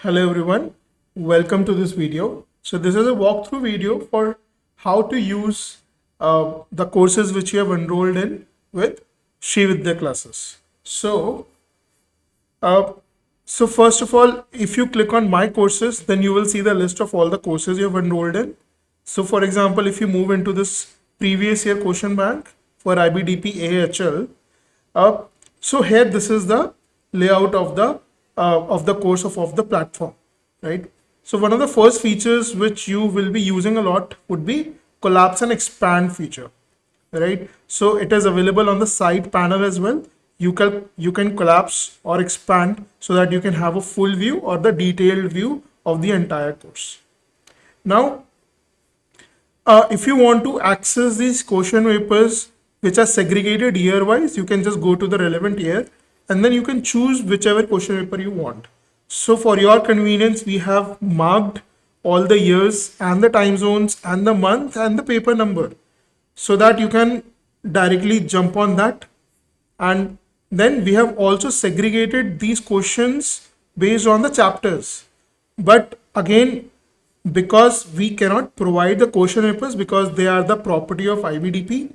Hello everyone, welcome to this video. So this is a walkthrough video for how to use the courses which you have enrolled in with Shrividhya Classes. Uh, so first of all, if you click on my courses, then you will see the list of all the courses you have enrolled in. So for example, if you move into this previous year question bank for IBDP AHL, uh, so here this is the layout of the course of the platform, right? So one of the first features which you will be using a lot would be collapse and expand feature, right? So it is available on the side panel as well. You can collapse or expand so that you can have a full view or the detailed view of the entire course. Now, if you want to access these question papers which are segregated year wise, you can just go to the relevant year and then you can choose whichever question paper you want. So for your convenience, we have marked all the years and the time zones and the month and the paper number so that you can directly jump on that. And then we have also segregated these questions based on the chapters. But again, because we cannot provide the question papers because they are the property of IBDP,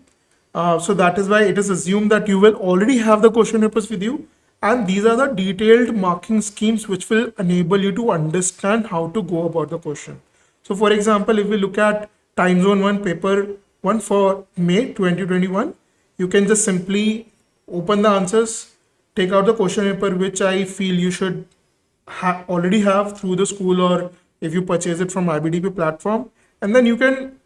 so that is why it is assumed that you will already have the question papers with you. And these are the detailed marking schemes which will enable you to understand how to go about the question. So for example, if we look at time zone 1 paper 1 for May 2021, you can just simply open the answers, take out the question paper which I feel you should already have through the school or if you purchase it from IBDP platform, and then you can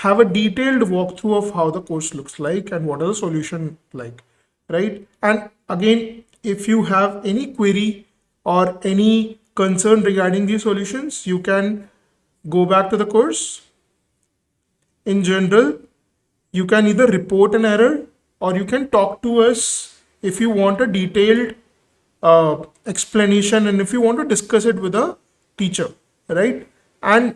have a detailed walkthrough of how the course looks like and what are the solution like, right? And again, if you have any query or any concern regarding these solutions, you can go back to the course. In general, you can either report an error or you can talk to us if you want a detailed explanation and if you want to discuss it with a teacher, right? And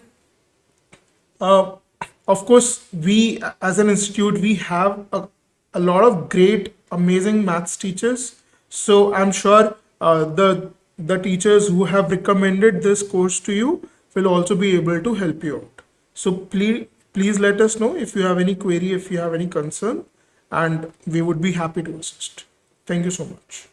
of course, we as an institute, we have a lot of great, amazing maths teachers. So I'm sure the teachers who have recommended this course to you will also be able to help you out. So please let us know if you have any query, if you have any concern, and we would be happy to assist. Thank you so much.